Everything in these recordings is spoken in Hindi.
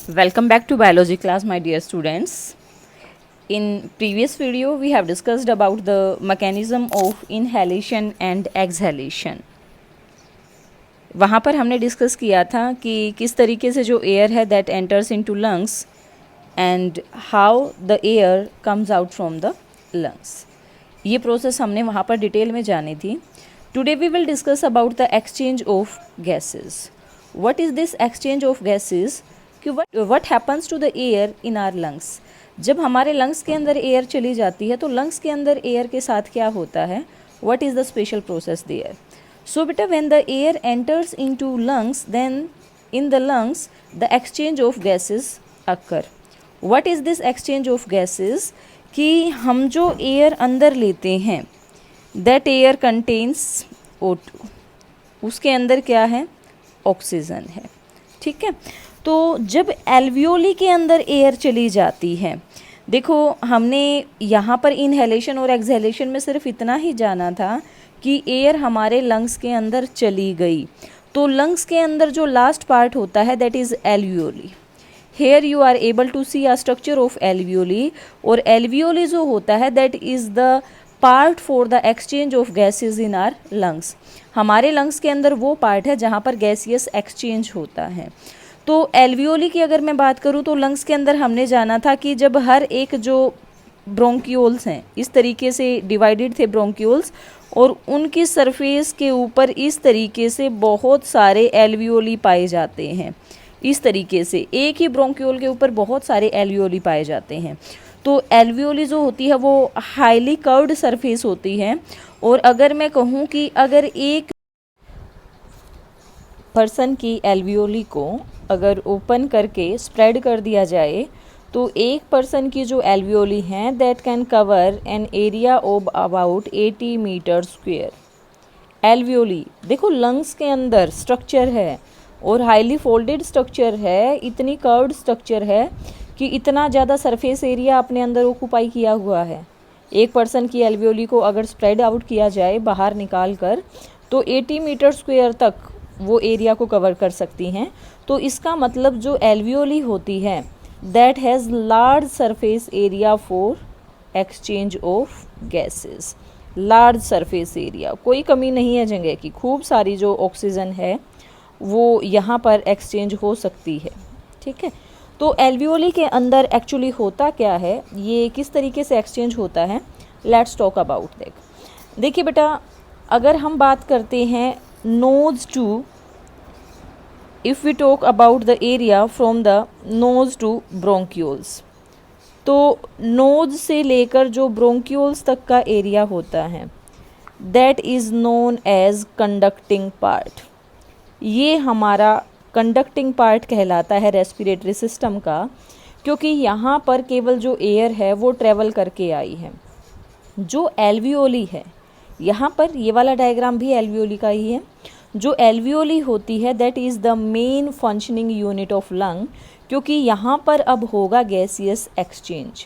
Welcome back to biology class, my dear students. In previous video we have discussed about the mechanism of inhalation and exhalation. वहाँ पर हमने डिस्कस किया था कि किस तरीके से जो एयर है that enters into lungs and how the air comes out from the lungs. ये प्रोसेस हमने वहाँ पर डिटेल में जानी थी. Today we will discuss about the exchange of gases. What is this exchange of gases कि what happens to the air in our lungs. जब हमारे लंग्स के अंदर एयर चली जाती है तो लंग्स के अंदर एयर के साथ क्या होता है, what is the special process there. So बेटा when the air enters into lungs then in the lungs the exchange of gases occur. What is this exchange of gases कि हम जो एयर अंदर लेते हैं दैट एयर कंटेन्स O2. उसके अंदर क्या है, ऑक्सीजन है. ठीक है. तो जब एल्वियोली के अंदर एयर चली जाती है, देखो हमने यहाँ पर इनहेलेशन और एक्सहेलेशन में सिर्फ इतना ही जाना था कि एयर हमारे लंग्स के अंदर चली गई. तो लंग्स के अंदर जो लास्ट पार्ट होता है that is alveoli. Here you are able to see a structure of alveoli. और एल्वियोली जो होता है that is the part for the exchange of gases in our lungs. हमारे लंग्स के अंदर वो पार्ट है जहाँ पर गैसियस एक्सचेंज होता है. तो एल्वियोली की अगर मैं बात करूँ तो लंग्स के अंदर हमने जाना था कि जब हर एक जो ब्रोंक्यूल्स हैं इस तरीके से डिवाइडेड थे ब्रोंक्यूल्स, और उनकी सरफेस के ऊपर इस तरीके से बहुत सारे एल्वियोली पाए जाते हैं. इस तरीके से एक ही ब्रोंक्यूल के ऊपर बहुत सारे एल्वियोली पाए जाते हैं. तो एल्वियोली जो होती है वो हाईली कर्व्ड सरफेस होती है. और अगर मैं कहूँ कि अगर एक पर्सन की एल्वियोली को अगर ओपन करके स्प्रेड कर दिया जाए तो एक पर्सन की जो एल्वियोली हैं that can cover an area of about 80 metre square. Alveoli देखो लंग्स के अंदर स्ट्रक्चर है और हाईली फोल्डेड स्ट्रक्चर है, इतनी कर्व्ड स्ट्रक्चर है कि इतना ज़्यादा सरफेस एरिया अपने अंदर ऑक्यूपाई किया हुआ है. एक पर्सन की एल्वियोली को अगर स्प्रेड आउट किया जाए बाहर निकाल कर तो 80 मीटर स्क्वेयर तक वो एरिया को कवर कर सकती हैं. तो इसका मतलब जो एल्वियोली होती है that has large surface area for exchange of gases. Large surface area, कोई कमी नहीं है जगह की, खूब सारी जो ऑक्सीजन है वो यहाँ पर एक्सचेंज हो सकती है. ठीक है. तो एल्वियोली के अंदर एक्चुअली होता क्या है, ये किस तरीके से एक्सचेंज होता है, लेट्स टॉक अबाउट दैट. देखिए बेटा अगर हम बात करते हैं nose to, if we talk about the area from the nose to bronchioles, तो नोज से लेकर जो ब्रोंक्यूल्स तक का एरिया होता है that is known as conducting part. ये हमारा कंडक्टिंग पार्ट कहलाता है रेस्पिरेटरी सिस्टम का, क्योंकि यहाँ पर केवल जो एयर है वो ट्रेवल करके आई है. जो एल्वियोली है यहाँ पर, ये वाला डायग्राम भी एल्वियोली का ही है. जो एल्वियोली होती है that is the main functioning unit of lung, क्योंकि यहाँ पर अब होगा गैसियस एक्सचेंज.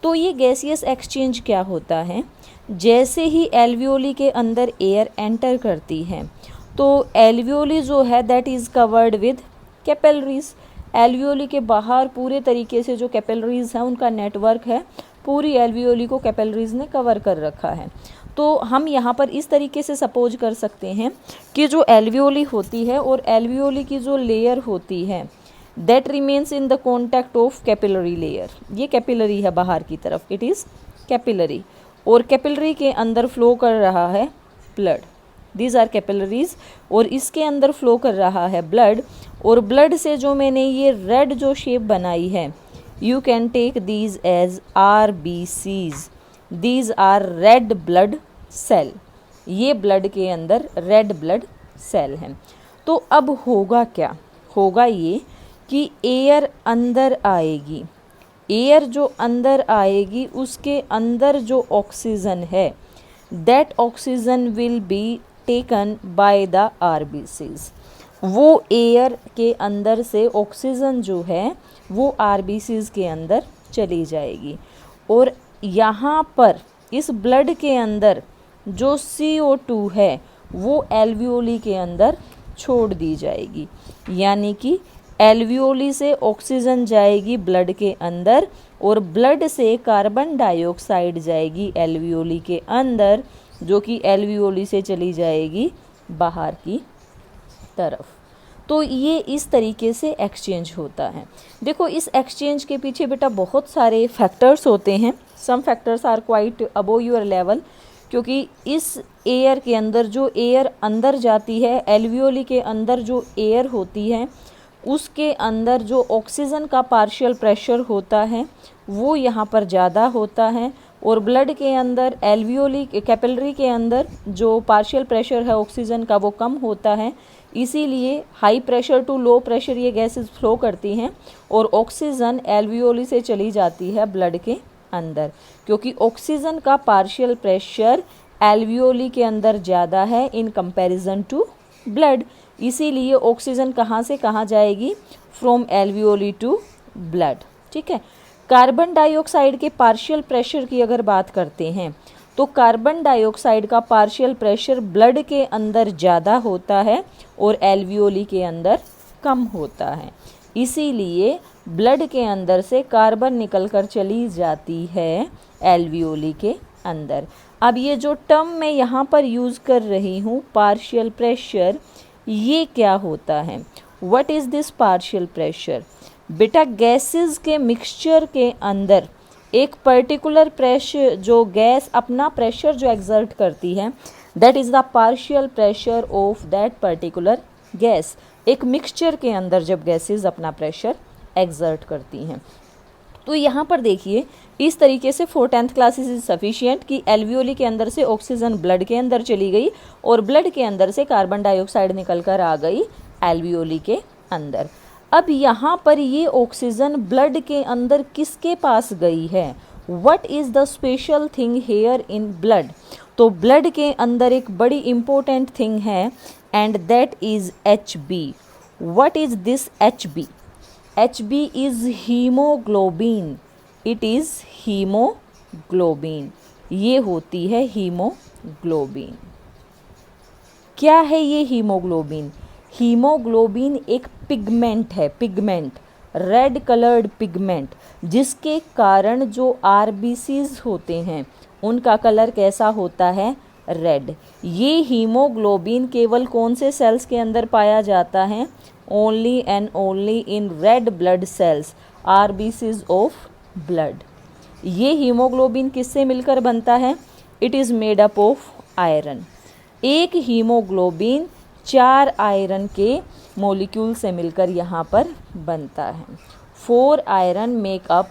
तो ये गैसियस एक्सचेंज क्या होता है, जैसे ही एल्वियोली के अंदर एयर एंटर करती है तो एल्वियोली जो है that is covered with capillaries. Alveoli के बाहर पूरे तरीके से जो कैपिलरीज हैं उनका नेटवर्क है, पूरी एल्वियोली को कैपिलरीज ने कवर कर रखा है. तो हम यहाँ पर इस तरीके से सपोज कर सकते हैं कि जो एल्वियोली होती है और एल्वियोली की जो लेयर होती है that remains in the contact of capillary layer. ये कैपिलरी है बाहर की तरफ, इट इज़ कैपिलरी. और कैपिलरी के अंदर फ्लो कर रहा है ब्लड, दीज आर कैपिलरीज. और इसके अंदर फ्लो कर रहा है ब्लड, और ब्लड से जो मैंने ये रेड जो शेप बनाई है you can take these as RBCs. These are red blood cell. ये ब्लड के अंदर रेड ब्लड सेल हैं. तो अब होगा क्या, होगा ये कि एयर अंदर आएगी. एयर जो अंदर आएगी उसके अंदर जो ऑक्सीजन है that oxygen will be taken by the RBCs. वो एयर के अंदर से ऑक्सीजन जो है वो RBCs के अंदर चली जाएगी. और यहाँ पर इस ब्लड के अंदर जो CO2 है वो एल्वियोली के अंदर छोड़ दी जाएगी. यानी कि एल्वियोली से ऑक्सीजन जाएगी ब्लड के अंदर और ब्लड से कार्बन डाइऑक्साइड जाएगी एल्वियोली के अंदर, जो कि एल्वियोली से चली जाएगी बाहर की तरफ। तो ये इस तरीके से एक्सचेंज होता है। देखो इस एक्सचेंज के पीछे बेटा बहुत सारे फैक्टर्स होते हैं। Some factors are quite above your level, क्योंकि इस एयर के अंदर जो एयर अंदर जाती है, एल्वियोली के अंदर जो एयर होती है उसके अंदर जो ऑक्सीजन का पार्शियल प्रेशर होता है वो यहाँ पर ज़्यादा होता है, और ब्लड के अंदर एल्वियोली कैपिलरी के अंदर जो पार्शियल प्रेशर है ऑक्सीजन का वो कम होता है। इसीलिए high pressure to low pressure ये गैसेस फ्लो करती हैं और ऑक्सीजन एल्वियोली से चली जाती है ब्लड के अंदर, क्योंकि ऑक्सीजन का पार्शियल प्रेशर एल्वियोली के अंदर ज़्यादा है इन कंपैरिजन टू ब्लड। इसीलिए ऑक्सीजन कहाँ से कहाँ जाएगी, फ्रॉम एल्वियोली टू ब्लड। ठीक है। कार्बन डाइऑक्साइड के पार्शियल प्रेशर की अगर बात करते हैं तो कार्बन डाइऑक्साइड का पार्शियल प्रेशर ब्लड के अंदर ज़्यादा होता है और एल्वियोली के अंदर कम होता है। इसीलिए ब्लड के अंदर से कार्बन निकलकर चली जाती है एल्वियोली के अंदर। अब ये जो टर्म मैं यहाँ पर यूज़ कर रही हूँ पार्शियल प्रेशर, ये क्या होता है, what is this partial pressure? बेटा गैसेस के मिक्सचर के अंदर एक पर्टिकुलर प्रेशर, जो गैस अपना प्रेशर जो एक्सर्ट करती है, that is the partial pressure of that particular gas. एक मिक्सचर के अंदर जब गैसेस अपना प्रेशर एक्सर्ट करती हैं, तो यहाँ पर देखिए इस तरीके से 4th क्लासेस इज सफिशिएंट कि एल्वियोली के अंदर से ऑक्सीजन ब्लड के अंदर चली गई और ब्लड के अंदर से कार्बन डाइऑक्साइड निकल कर आ गई एल्वियोली के अंदर। अब यहाँ पर ये ऑक्सीजन ब्लड के अंदर किसके पास गई है, what is the special thing here in blood? तो ब्लड के अंदर एक बड़ी इम्पोर्टेंट थिंग है and that is HB। What is this HB? HB is haemoglobin. It is haemoglobin. ये होती है हीमोग्लोबिन। क्या है ये हीमोग्लोबिन? हीमोग्लोबिन एक पिगमेंट है, पिगमेंट, रेड कलर्ड पिगमेंट, जिसके कारण जो आरबीसीज होते हैं उनका कलर कैसा होता है, रेड। ये हीमोग्लोबिन केवल कौन से सेल्स के अंदर पाया जाता है, only and only in red blood cells, RBCs of blood. ये हीमोग्लोबिन किससे मिलकर बनता है, it is made up of iron. एक हीमोग्लोबिन 4 आयरन के मॉलिक्यूल से मिलकर यहाँ पर बनता है। 4 आयरन मेक अप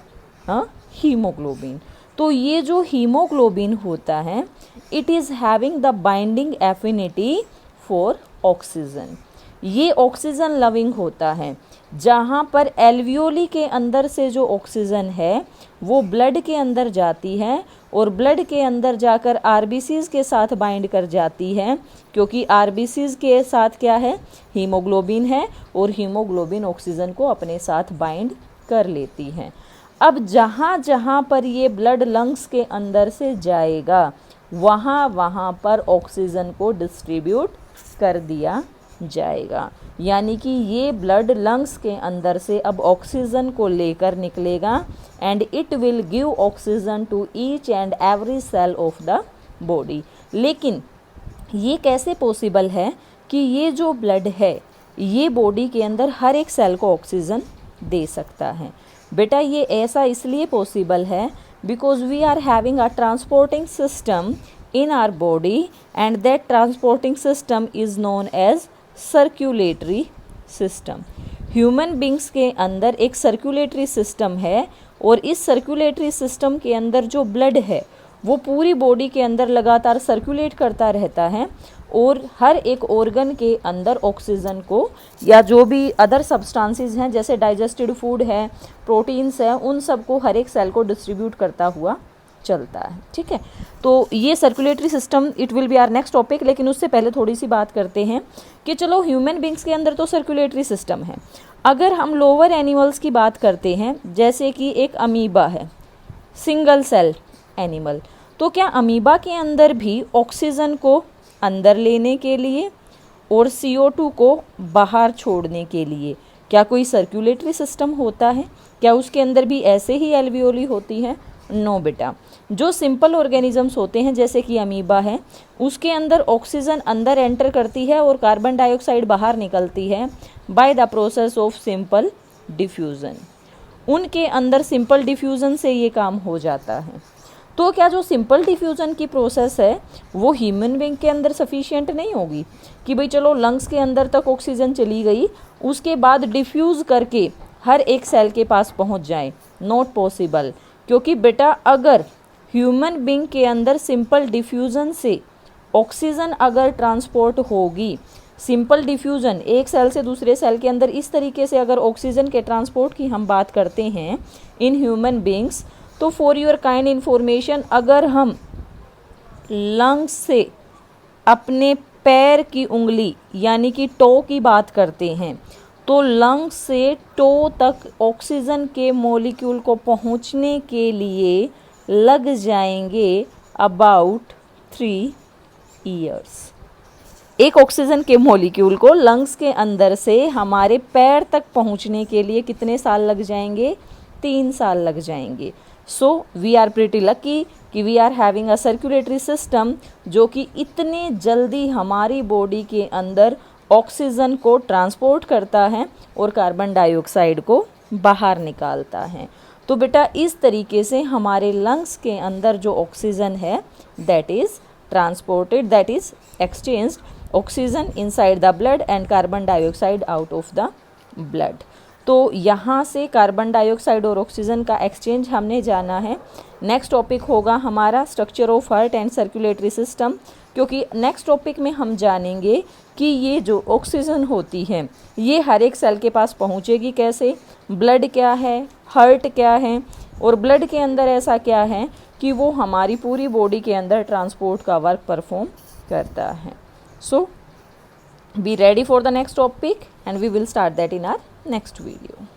हीमोग्लोबिन। तो ये जो हीमोग्लोबिन होता है it is having the binding affinity for oxygen. ये ऑक्सीजन लविंग होता है। जहाँ पर एल्वियोली के अंदर से जो ऑक्सीजन है वो ब्लड के अंदर जाती है और ब्लड के अंदर जाकर आरबीसीज के साथ बाइंड कर जाती है, क्योंकि आरबीसीज के साथ क्या है, हीमोग्लोबिन है और हीमोग्लोबिन ऑक्सीजन को अपने साथ बाइंड कर लेती है। अब जहाँ जहाँ पर ये ब्लड लंग्स के अंदर से जाएगा वहाँ वहाँ पर ऑक्सीजन को डिस्ट्रीब्यूट कर दिया जाएगा, यानी कि ये ब्लड लंग्स के अंदर से अब ऑक्सीजन को लेकर निकलेगा and it will give oxygen to each and every cell of the body. लेकिन ये कैसे पॉसिबल है कि ये जो ब्लड है ये बॉडी के अंदर हर एक सेल को ऑक्सीजन दे सकता है? बेटा ये ऐसा इसलिए पॉसिबल है because we are having a transporting system in our body and that transporting system is known as circulatory system. Human beings के अंदर एक सर्कुलेटरी सिस्टम है और इस सर्कुलेटरी सिस्टम के अंदर जो ब्लड है वो पूरी बॉडी के अंदर लगातार सर्कुलेट करता रहता है और हर एक ऑर्गन के अंदर ऑक्सीजन को या जो भी अदर सब्सटेंसेस हैं जैसे डाइजेस्टेड फूड है, प्रोटीन्स है, उन सब को हर एक सेल को डिस्ट्रीब्यूट करता हुआ चलता है। ठीक है, तो ये circulatory system it will be our next topic. लेकिन उससे पहले थोड़ी सी बात करते हैं कि चलो ह्यूमन बींग्स के अंदर तो सर्कुलेटरी सिस्टम है, अगर हम लोअर एनिमल्स की बात करते हैं जैसे कि एक अमीबा है, सिंगल सेल एनिमल, तो क्या अमीबा के अंदर भी ऑक्सीजन को अंदर लेने के लिए और CO2 को बाहर छोड़ने के लिए क्या कोई सर्कुलेटरी सिस्टम होता है? क्या उसके अंदर भी ऐसे ही एल्वियोली होती है? नो बेटा। जो सिंपल ऑर्गेनिजम्स होते हैं जैसे कि अमीबा है, उसके अंदर ऑक्सीजन अंदर एंटर करती है और कार्बन डाइऑक्साइड बाहर निकलती है by the process of simple diffusion. उनके अंदर सिंपल डिफ्यूज़न से ये काम हो जाता है। तो क्या जो सिंपल डिफ्यूज़न की प्रोसेस है वो ह्यूमन बीइंग के अंदर सफिशिएंट नहीं होगी कि भाई चलो लंग्स के अंदर तक ऑक्सीजन चली गई, उसके बाद डिफ्यूज़ करके हर एक सेल के पास पहुंच जाए? Not possible. क्योंकि बेटा अगर ह्यूमन बीइंग के अंदर सिंपल डिफ्यूज़न से ऑक्सीजन अगर ट्रांसपोर्ट होगी, सिंपल डिफ्यूज़न एक सेल से दूसरे सेल के अंदर इस तरीके से अगर ऑक्सीजन के ट्रांसपोर्ट की हम बात करते हैं इन ह्यूमन बीइंग्स, तो फॉर योर काइंड इन्फॉर्मेशन, अगर हम लंग्स से अपने पैर की उंगली यानी कि टो की बात करते हैं, तो लंग्स से टो तक ऑक्सीजन के मॉलिक्यूल को पहुंचने के लिए लग जाएंगे अबाउट 3 ईयर्स। एक ऑक्सीजन के मॉलिक्यूल को लंग्स के अंदर से हमारे पैर तक पहुंचने के लिए कितने साल लग जाएंगे? 3 साल लग जाएंगे। So we are pretty lucky कि we are having a circulatory system जो कि इतने जल्दी हमारी बॉडी के अंदर ऑक्सीजन को ट्रांसपोर्ट करता है और कार्बन डाइऑक्साइड को बाहर निकालता है। तो बेटा इस तरीके से हमारे लंग्स के अंदर जो ऑक्सीजन है that is transported, that is exchanged oxygen inside the blood and carbon dioxide out of the blood. तो यहाँ से कार्बन डाइऑक्साइड और ऑक्सीजन का एक्सचेंज हमने जाना है। नेक्स्ट टॉपिक होगा हमारा structure of heart and circulatory system, क्योंकि नेक्स्ट टॉपिक में हम जानेंगे कि ये जो ऑक्सीजन होती है ये हर एक सेल के पास पहुँचेगी कैसे, ब्लड क्या है, हार्ट क्या है, और ब्लड के अंदर ऐसा क्या है कि वो हमारी पूरी बॉडी के अंदर ट्रांसपोर्ट का वर्क परफॉर्म करता है। सो be ready for the next topic and we will start that in our next video.